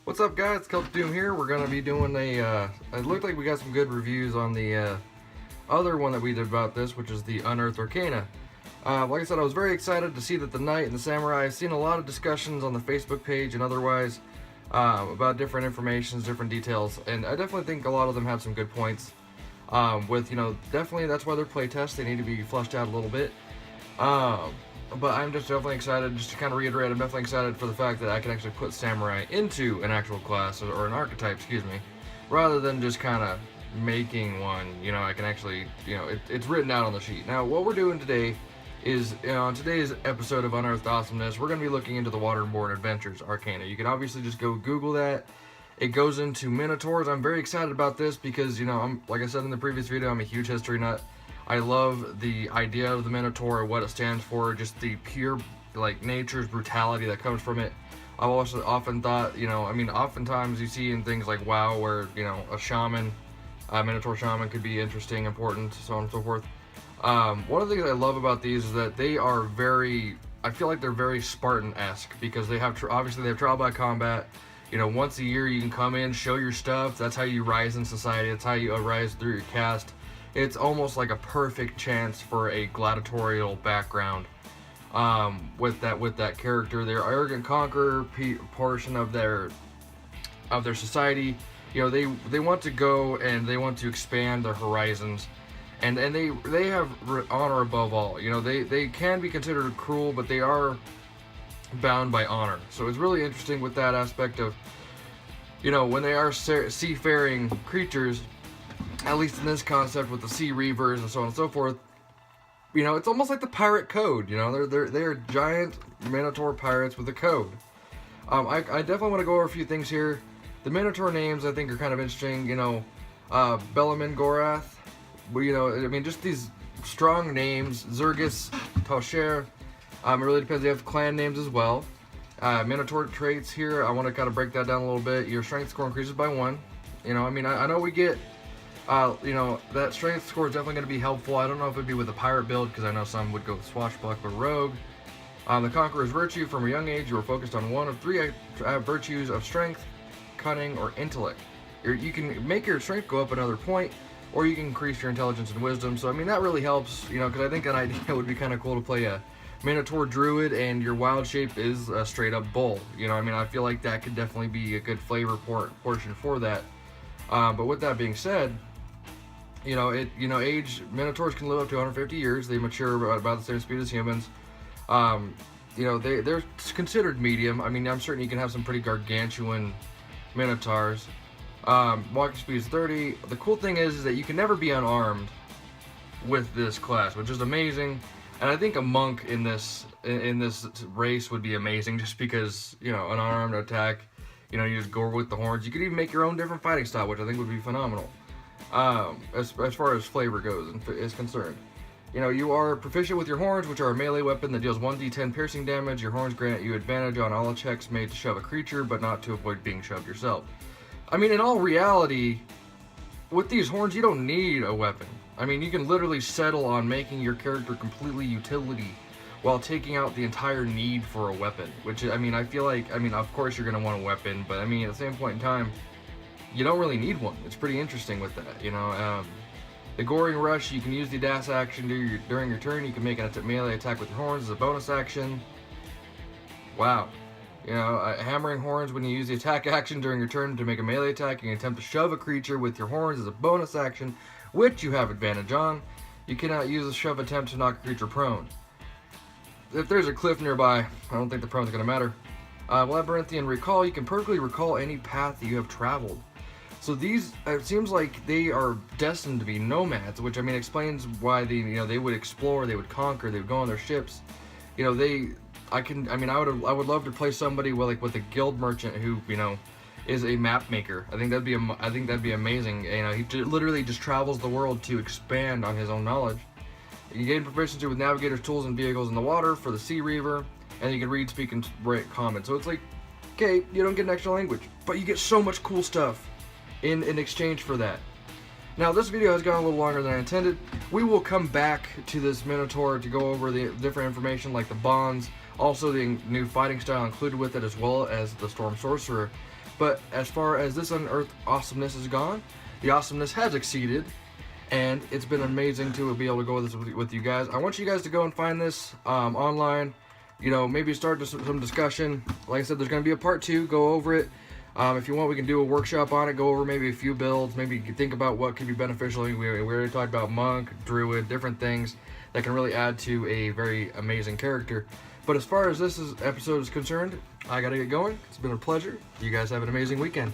What's up, guys? Cult Doom here. We're gonna be doing a. It looked like we got some good reviews on the other one that we did about this, which is the Unearthed Arcana. Like I said, I was very excited to see that the Knight and the Samurai. I've seen a lot of discussions on the Facebook page and otherwise about different informations, different details, and I definitely think a lot of them have some good points. Definitely that's why they're playtests. They need to be fleshed out a little bit. But I'm just definitely excited, just to kind of reiterate, I'm definitely excited for the fact that I can actually put Samurai into an actual class, or an archetype, excuse me, rather than just kind of making one. I can actually, it's written out on the sheet. Now, what we're doing today is, on today's episode of Unearthed Awesomeness, we're going to be looking into the Waterborne Adventures Arcana. You can obviously just go Google that. It goes into Minotaurs. I'm very excited about this because, like I said in the previous video, I'm a huge history nut. I love the idea of the Minotaur, what it stands for, just the pure, nature's brutality that comes from it. I've also often thought, oftentimes you see in things like WoW where, a shaman, a Minotaur shaman could be interesting, important, so on and so forth. One of the things I love about these is that they are I feel like they're very Spartan-esque because they have, obviously they have trial by combat. Once a year you can come in, show your stuff. That's how you rise in society. That's how you rise through your caste. It's almost like a perfect chance for a gladiatorial background with that character. Their arrogant conqueror portion of their society. They want to go and they want to expand their horizons, and they have honor above all. They can be considered cruel, but they are bound by honor. So it's really interesting with that aspect of, when they are seafaring creatures. At least in this concept with the Sea Reavers and so on and so forth, it's almost like the pirate code. They're giant Minotaur pirates with a code. I definitely want to go over a few things here. The Minotaur names I think are kind of interesting. Belamin Gorath. Just these strong names. Zergus, Tosher. It really depends. They have clan names as well. Minotaur traits here. I want to kind of break that down a little bit. Your strength score increases by 1. I know we get. That strength score is definitely going to be helpful. I don't know if it'd be with a pirate build, because I know some would go with swashbuckler rogue. The Conqueror's virtue. From a young age, you are focused on one of 3 virtues of strength, cunning, or intellect. You can make your strength go up another point, or you can increase your intelligence and wisdom. So, that really helps, because I think an idea would be kind of cool to play a Minotaur druid, and your wild shape is a straight up bull. I feel like that could definitely be a good flavor portion for that. But with that being said, age, Minotaurs can live up to 150 years. They mature about the same speed as humans. They're considered medium. I'm certain you can have some pretty gargantuan Minotaurs. Walking speed is 30. The cool thing is that you can never be unarmed with this class, which is amazing. And I think a monk in this race would be amazing, just because, an unarmed attack, you just go with the horns. You could even make your own different fighting style, which I think would be phenomenal. As far as flavor goes and is concerned. You are proficient with your horns, which are a melee weapon that deals 1d10 piercing damage. Your horns grant you advantage on all checks made to shove a creature, but not to avoid being shoved yourself. In all reality, with these horns, you don't need a weapon. You can literally settle on making your character completely utility while taking out the entire need for a weapon. Which, I feel like, of course you're going to want a weapon, but at the same point in time, you don't really need one. It's pretty interesting with that, The Goring Rush, you can use the dash action during your turn. You can make a melee attack with your horns as a bonus action. Wow. Hammering Horns, when you use the attack action during your turn to make a melee attack, you can attempt to shove a creature with your horns as a bonus action, which you have advantage on. You cannot use a shove attempt to knock a creature prone. If there's a cliff nearby, I don't think the prone's going to matter. Labyrinthian Recall, you can perfectly recall any path that you have traveled. So these, it seems like they are destined to be nomads, which explains why they would explore, they would conquer, they would go on their ships. I would love to play somebody with a guild merchant who is a map maker. I think that'd be amazing. He literally just travels the world to expand on his own knowledge. You gain proficiency with navigators, tools, and vehicles in the water for the Sea Reaver, and you can read, speak, and write common. So it's like, okay, you don't get an extra language, but you get so much cool stuff in exchange for that. Now, this video has gone a little longer than I intended. We will come back to this Minotaur to go over the different information like the bonds, also the new fighting style included with it, as well as the Storm Sorcerer. But as far as this Unearthed Awesomeness is gone, the awesomeness has exceeded, and it's been amazing to be able to go with this with you guys. I want you guys to go and find this online. You know, maybe start some discussion. Like I said, there's going to be a part 2. Go over it. If you want, we can do a workshop on it. Go over maybe a few builds. Maybe think about what could be beneficial. We already talked about monk, druid, different things that can really add to a very amazing character. But as far as this episode is concerned, I got to get going. It's been a pleasure. You guys have an amazing weekend.